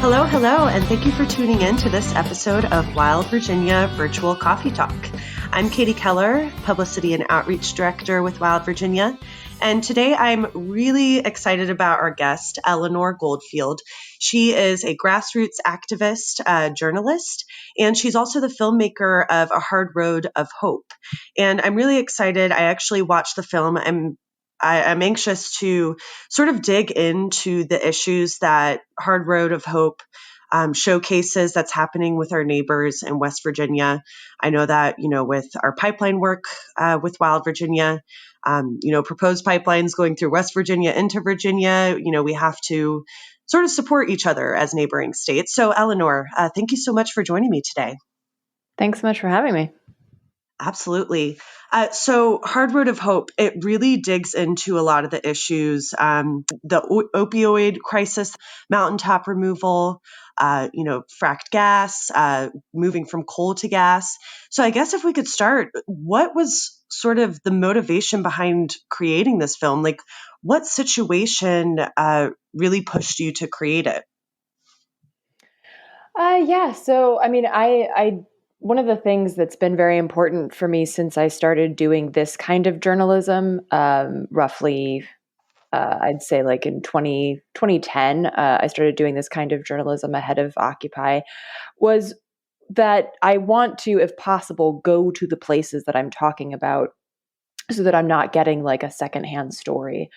Hello, hello, and thank you for tuning in to this episode of Wild Virginia Virtual Coffee Talk. I'm Katie Keller, Publicity and Outreach Director with Wild Virginia, and today I'm really excited about our guest, Eleanor Goldfield. She is a grassroots activist, journalist, and she's also the filmmaker of A Hard Road of Hope. And I'm really excited. I actually watched the film. I'm anxious to sort of dig into the issues that Hard Road of Hope showcases that's happening with our neighbors in West Virginia. I know that, with our pipeline work with Wild Virginia, proposed pipelines going through West Virginia into Virginia, we have to sort of support each other as neighboring states. So Eleanor, thank you so much for joining me today. Thanks so much for having me. Absolutely. So Hard Road of Hope, it really digs into a lot of the issues, the opioid crisis, mountaintop removal, fracked gas, moving from coal to gas. So I guess if we could start, what was sort of the motivation behind creating this film? Like, what situation really pushed you to create it? So I one of the things that's been very important for me since I started doing this kind of journalism, roughly, I'd say like in 2010, I started doing this kind of journalism ahead of Occupy, was that I want to, if possible, go to the places that I'm talking about so that I'm not getting like a secondhand story.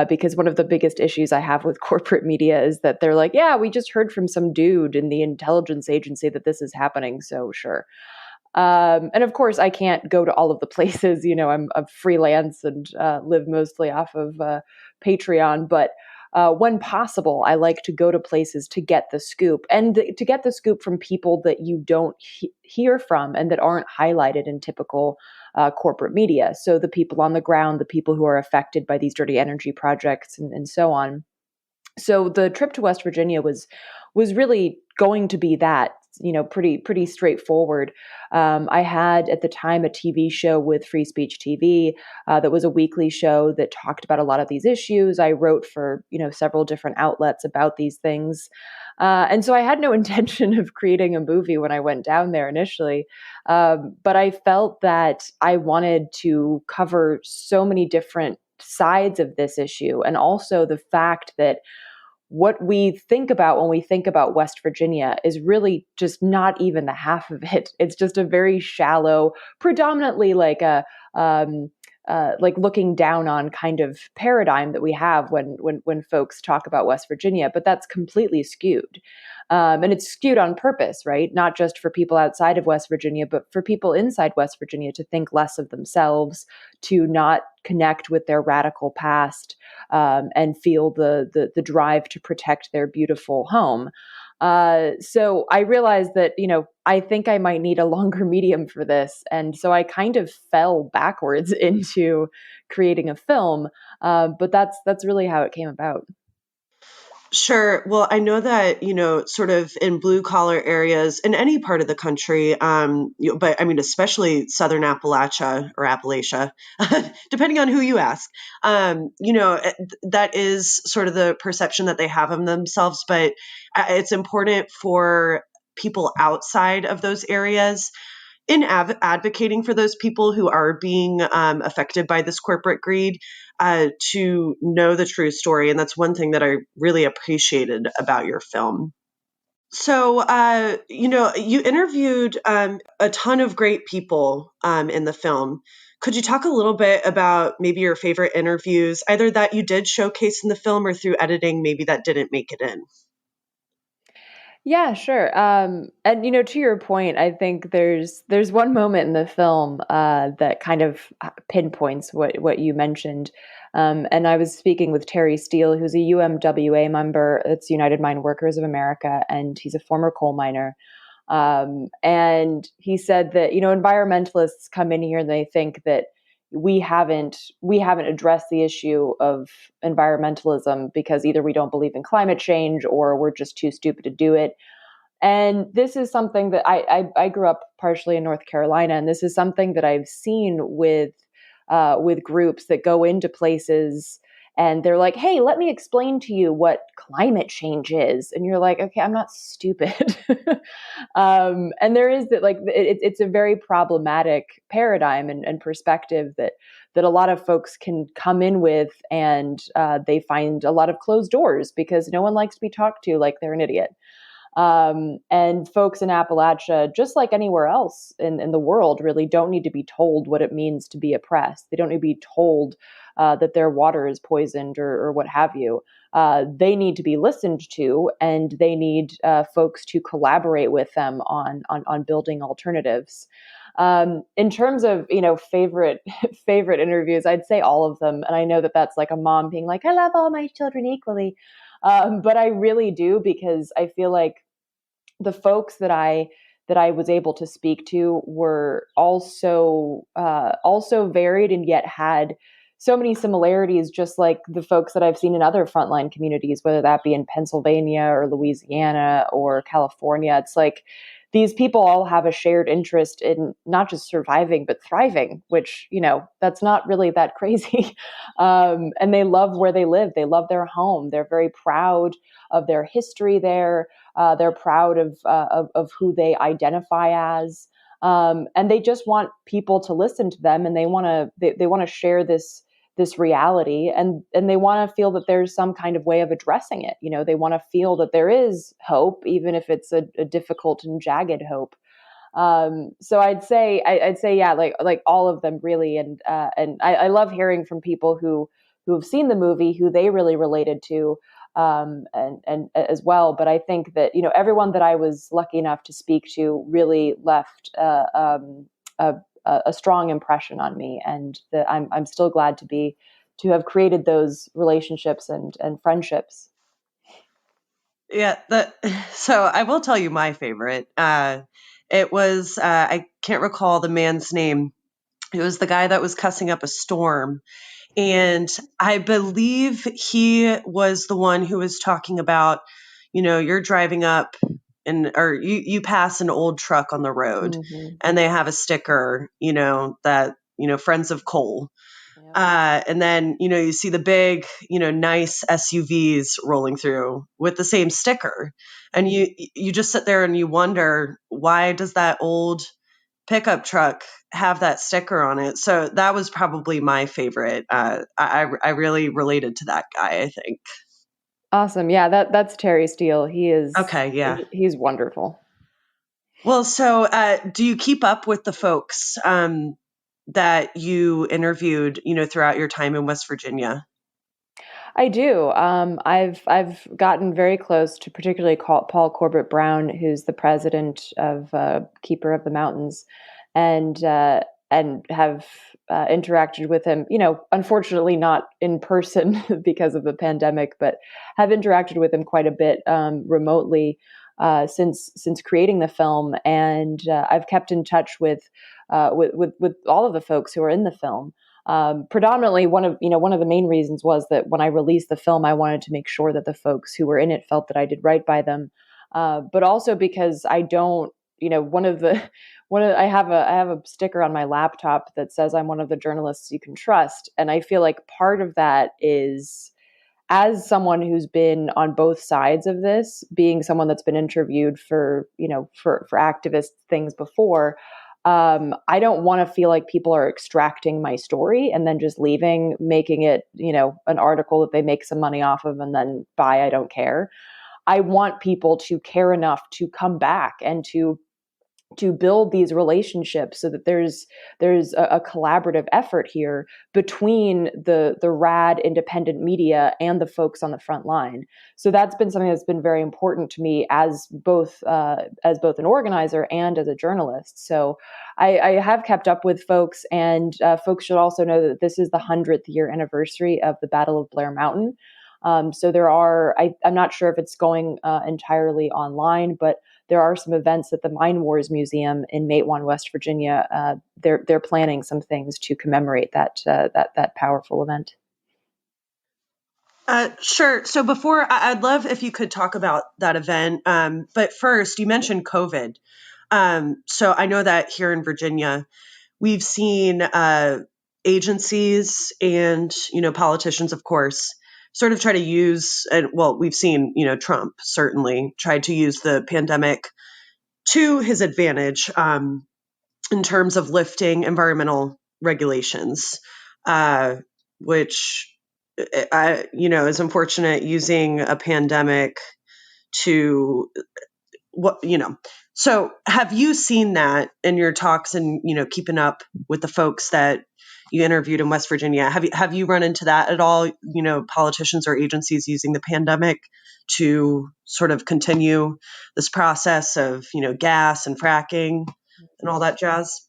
Because one of the biggest issues I have with corporate media is that they're like, yeah, we just heard from some dude in the intelligence agency that this is happening. So sure. And of course, I can't go to all of the places. I'm a freelance and live mostly off of Patreon. But when possible, I like to go to places to get the scoop and to get the scoop from people that you don't hear from and that aren't highlighted in typical corporate media. So the people on the ground, the people who are affected by these dirty energy projects and so on. So the trip to West Virginia was really going to be that, pretty straightforward. I had at the time a TV show with Free Speech TV that was a weekly show that talked about a lot of these issues. I wrote for several different outlets about these things, and so I had no intention of creating a movie when I went down there initially. But I felt that I wanted to cover so many different sides of this issue, and also the fact that what we think about when we think about West Virginia is really just not even the half of it. It's just a very shallow, predominantly like a like looking down on kind of paradigm that we have when folks talk about West Virginia, but that's completely skewed. And it's skewed on purpose, right? Not just for people outside of West Virginia, but for people inside West Virginia to think less of themselves, to not connect with their radical past, and feel the drive to protect their beautiful home. So I realized that, I think I might need a longer medium for this. And so I kind of fell backwards into creating a film. But that's really how it came about. Sure. Well, I know that, sort of in blue collar areas in any part of the country, but I mean, especially Southern Appalachia or Appalachia, depending on who you ask, that is sort of the perception that they have of themselves. But it's important for people outside of those areas in advocating for those people who are being affected by this corporate greed to know the true story. And that's one thing that I really appreciated about your film. So, you interviewed a ton of great people in the film. Could you talk a little bit about maybe your favorite interviews, either that you did showcase in the film or through editing, maybe that didn't make it in? Yeah, sure. And to your point, I think there's one moment in the film that kind of pinpoints what you mentioned. And I was speaking with Terry Steele, who's a UMWA member. It's United Mine Workers of America, and he's a former coal miner. And he said that environmentalists come in here and they think that we haven't addressed the issue of environmentalism because either we don't believe in climate change or we're just too stupid to do it. And this is something that I grew up partially in North Carolina, and this is something that I've seen with groups that go into places and they're like, hey, let me explain to you what climate change is. And you're like, okay, I'm not stupid. And there is that, like, it's a very problematic paradigm and perspective that a lot of folks can come in with, and they find a lot of closed doors because no one likes to be talked to like they're an idiot. And folks in Appalachia, just like anywhere else in the world, really don't need to be told what it means to be oppressed. They don't need to be told that their water is poisoned or what have you. They need to be listened to, and they need folks to collaborate with them on building alternatives. In terms of favorite favorite interviews, I'd say all of them, and I know that that's like a mom being like, I love all my children equally. But I really do, because I feel like the folks that I was able to speak to were also varied, and yet had so many similarities, just like the folks that I've seen in other frontline communities, whether that be in Pennsylvania or Louisiana or California. It's like these people all have a shared interest in not just surviving but thriving, which that's not really that crazy. And they love where they live. They love their home. They're very proud of their history there. They're proud of who they identify as, and they just want people to listen to them, and they want to share this reality, and they want to feel that there's some kind of way of addressing it. They want to feel that there is hope, even if it's a difficult and jagged hope. So I'd say yeah, like all of them really, and I love hearing from people who have seen the movie, who they really related to, and as well. But I think that everyone that I was lucky enough to speak to really left a strong impression on me, and that I'm still glad to have created those relationships and friendships. Yeah, so I will tell you my favorite. It was I can't recall the man's name. It was the guy that was cussing up a storm. And I believe he was the one who was talking about, you're driving up or you pass an old truck on the road, Mm-hmm. and they have a sticker, that, friends of coal. Yep. And then, you see the big, nice SUVs rolling through with the same sticker. And you just sit there and you wonder, why does that old pickup truck have that sticker on it? So that was probably my favorite. I really related to that guy, I think. Awesome. Yeah, that's Terry Steele. Okay, yeah. He's wonderful. Well, so do you keep up with the folks that you interviewed, throughout your time in West Virginia? I do. I've gotten very close to particularly Paul Corbett Brown, who's the president of Keeper of the Mountains, and have interacted with him. Unfortunately, not in person because of the pandemic, but have interacted with him quite a bit remotely since creating the film, and I've kept in touch with all of the folks who are in the film. Predominantly, one of the main reasons was that when I released the film, I wanted to make sure that the folks who were in it felt that I did right by them, but also because I don't, I have a sticker on my laptop that says I'm one of the journalists you can trust, and I feel like part of that is, as someone who's been on both sides of this, being someone that's been interviewed for for activist things before. I don't want to feel like people are extracting my story and then just leaving, making it, an article that they make some money off of and then bye, I don't care. I want people to care enough to come back and to build these relationships so that there's a collaborative effort here between the rad independent media and the folks on the front line. So that's been something that's been very important to me as both an organizer and as a journalist. So I have kept up with folks, and folks should also know that this is the 100th year anniversary of the Battle of Blair Mountain. So I'm not sure if it's going entirely online, but there are some events at the Mine Wars Museum in Matewan, West Virginia. They're planning some things to commemorate that powerful event. Sure. So I'd love if you could talk about that event. But first, you mentioned COVID. So I know that here in Virginia, we've seen agencies and, politicians, of course, sort of try to use, and well, we've seen, Trump certainly tried to use the pandemic to his advantage, in terms of lifting environmental regulations, which is unfortunate, using a pandemic to what, so have you seen that in your talks and, keeping up with the folks that you interviewed in West Virginia? Have you run into that at all? Politicians or agencies using the pandemic to sort of continue this process of, gas and fracking and all that jazz?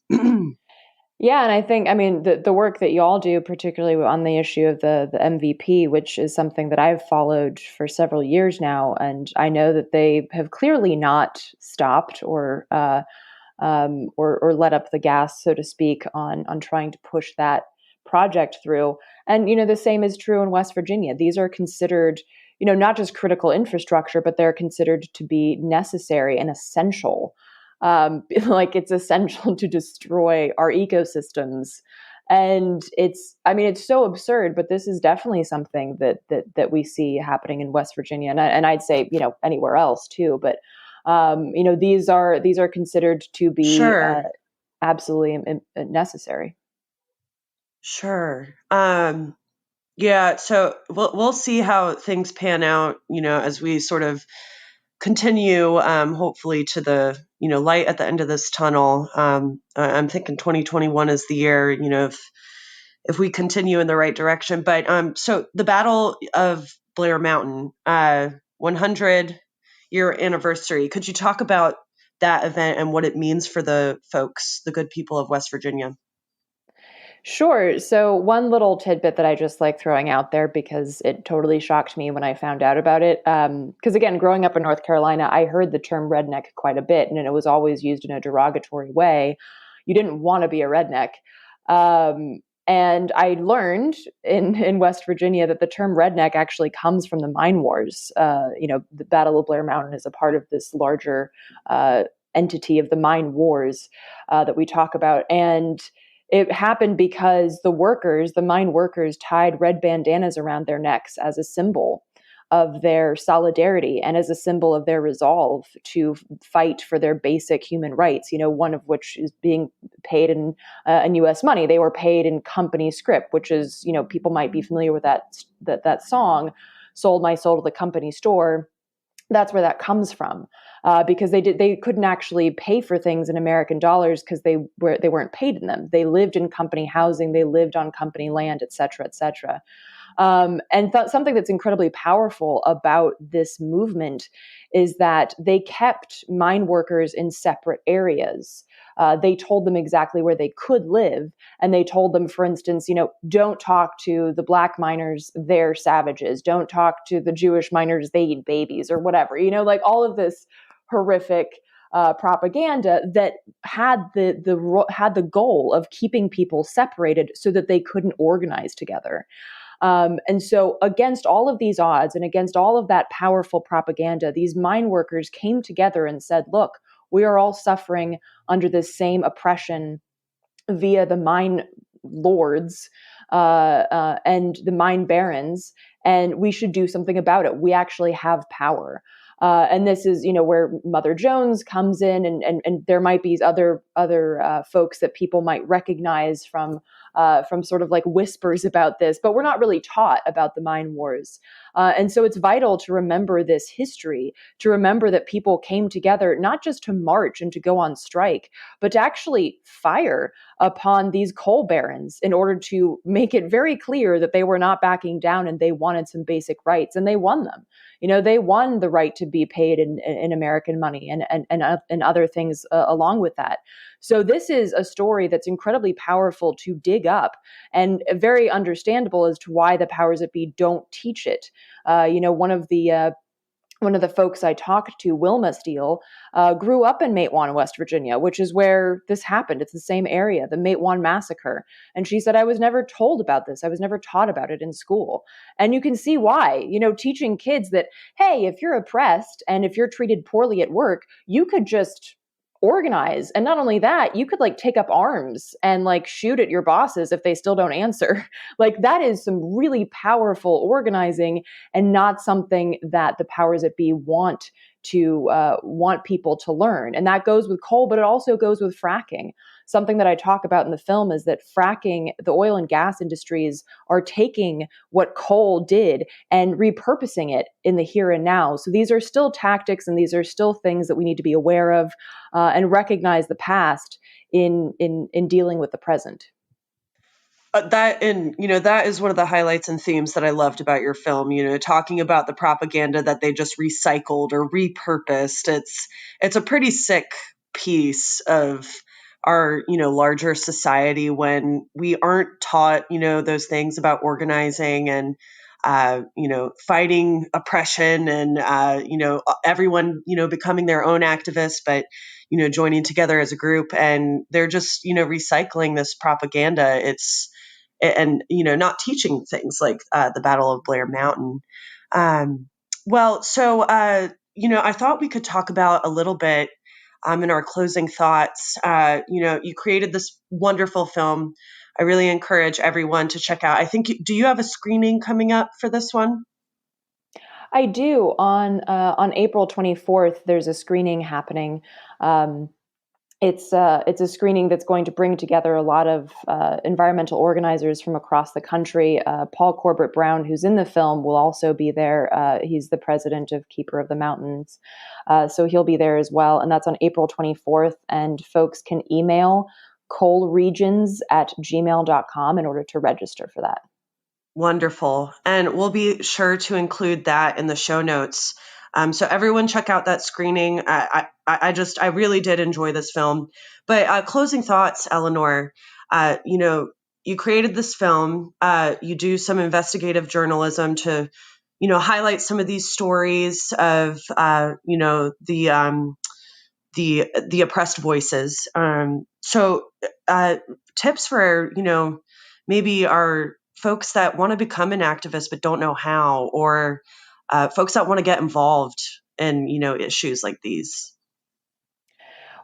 Yeah, and I think, I mean, the work that you all do, particularly on the issue of the MVP, which is something that I've followed for several years now, and I know that they have clearly not stopped or let up the gas, so to speak, on trying to push that project through. And the same is true in West Virginia. These are considered, not just critical infrastructure, but they're considered to be necessary and essential. Like it's essential to destroy our ecosystems. And it's so absurd, but this is definitely something that we see happening in West Virginia, and I'd say anywhere else too. But these are considered to be Sure. absolutely necessary. Sure. Yeah, so we'll see how things pan out, as we sort of continue, hopefully, to the light at the end of this tunnel. I'm thinking 2021 is the year, if we continue in the right direction. But so the Battle of Blair Mountain, 100-year anniversary. Could you talk about that event and what it means for the folks, the good people of West Virginia? Sure. So one little tidbit that I just like throwing out there because it totally shocked me when I found out about it. Because again, growing up in North Carolina, I heard the term redneck quite a bit, and it was always used in a derogatory way. You didn't want to be a redneck. And I learned in West Virginia that the term redneck actually comes from the mine wars. The Battle of Blair Mountain is a part of this larger entity of the mine wars that we talk about. And it happened because the mine workers, tied red bandanas around their necks as a symbol of their solidarity and as a symbol of their resolve to fight for their basic human rights, one of which is being paid in U.S. money. They were paid in company script, which is, people might be familiar with that song, "Sold my soul to the company store." That's where that comes from, because they couldn't actually pay for things in American dollars because they weren't paid in them. They lived in company housing, they lived on company land, et cetera, et cetera. Something that's incredibly powerful about this movement is that they kept mine workers in separate areas. They told them exactly where they could live. And they told them, for instance, don't talk to the black miners, they're savages. Don't talk to the Jewish miners, they eat babies, or whatever, like all of this horrific propaganda that had the goal of keeping people separated so that they couldn't organize together. And so against all of these odds and against all of that powerful propaganda, these mine workers came together and said, look, we are all suffering under this same oppression via the mine lords and the mine barons, and we should do something about it. We actually have power. And this is, where Mother Jones comes in, and there might be other folks that people might recognize from sort of like whispers about this, but we're not really taught about the mine wars. And so it's vital to remember this history, to remember that people came together not just to march and to go on strike, but to actually fire upon these coal barons in order to make it very clear that they were not backing down and they wanted some basic rights, and they won them. They won the right to be paid in American money and other things along with that. So this is a story that's incredibly powerful to dig up and very understandable as to why the powers that be don't teach it. One of the folks I talked to, Wilma Steele, grew up in Matewan, West Virginia, which is where this happened. It's the same area, the Matewan massacre. And she said, I was never told about this. I was never taught about it in school. And you can see why, teaching kids that, hey, if you're oppressed and if you're treated poorly at work, you could just organize. And not only that, you could like take up arms and like shoot at your bosses if they still don't answer. Like that is some really powerful organizing, and not something that the powers that be want people to learn. And that goes with coal, but it also goes with fracking. Something that I talk about in the film is that fracking, the oil and gas industries are taking what coal did and repurposing it in the here and now. So these are still tactics, and these are still things that we need to be aware of, and recognize the past in dealing with the present. That is one of the highlights and themes that I loved about your film, talking about the propaganda that they just recycled or repurposed. It's a pretty sick piece of our, larger society when we aren't taught, those things about organizing and, fighting oppression and, everyone, becoming their own activists, but, joining together as a group, and they're just, recycling this propaganda. Not teaching things like the Battle of Blair Mountain. I thought we could talk about a little bit in our closing thoughts. You created this wonderful film. I really encourage everyone to check out. Do you have a screening coming up for this one? I do. On April 24th, there's a screening happening. It's a screening that's going to bring together a lot of environmental organizers from across the country. Paul Corbett Brown, who's in the film, will also be there. He's the president of Keeper of the Mountains. So he'll be there as well. And that's on April 24th. And folks can email coalregions@gmail.com in order to register for that. Wonderful. And we'll be sure to include that in the show notes. So everyone check out that screening. I really did enjoy this film. But closing thoughts, Eleanor, you created this film. You do some investigative journalism to, highlight some of these stories of, the oppressed voices. So tips for, maybe our folks that want to become an activist but don't know how, or folks that want to get involved in, issues like these.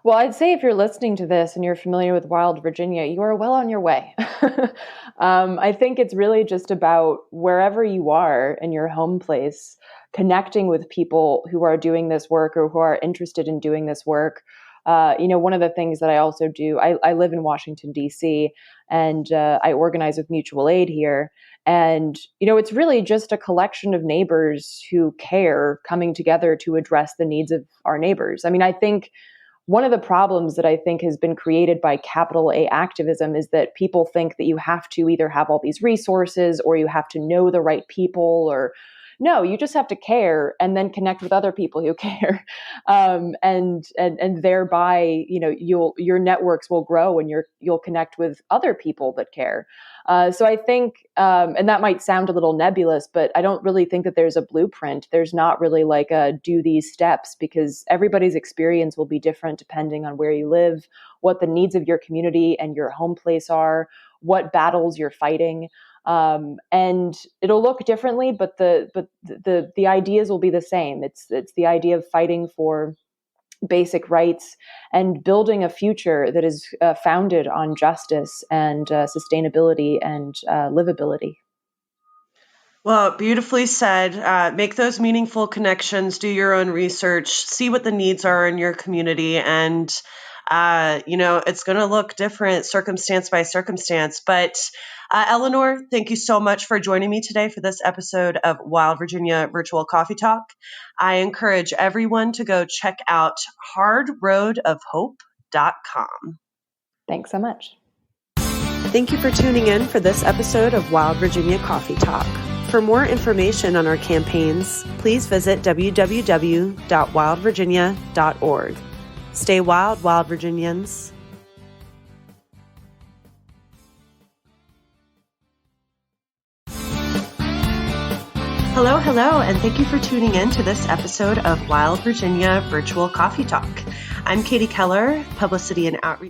Well, I'd say if you're listening to this and you're familiar with Wild Virginia, you are well on your way. I think it's really just about wherever you are in your home place, connecting with people who are doing this work or who are interested in doing this work. One of the things that I also do, I live in Washington, D.C., and I organize with mutual aid here. And, it's really just a collection of neighbors who care coming together to address the needs of our neighbors. I mean, I think one of the problems that I think has been created by capital A activism is that people think that you have to either have all these resources or you have to know the right people, or no, you just have to care and then connect with other people who care. And thereby, your networks will grow and you'll connect with other people that care. So I think, and that might sound a little nebulous, but I don't really think that there's a blueprint. There's not really like a do these steps, because everybody's experience will be different depending on where you live, what the needs of your community and your home place are, what battles you're fighting. And it'll look differently, but the ideas will be the same. It's the idea of fighting for basic rights and building a future that is founded on justice and sustainability and livability. Well, beautifully said. Make those meaningful connections, do your own research, see what the needs are in your community, and it's going to look different circumstance by circumstance. But Eleanor, thank you so much for joining me today for this episode of Wild Virginia Virtual Coffee Talk. I encourage everyone to go check out hardroadofhope.com. Thanks so much. Thank you for tuning in for this episode of Wild Virginia Coffee Talk. For more information on our campaigns, please visit www.wildvirginia.org. Stay wild, Wild Virginians. Hello, and thank you for tuning in to this episode of Wild Virginia Virtual Coffee Talk. I'm Katie Keller, Publicity and Outreach.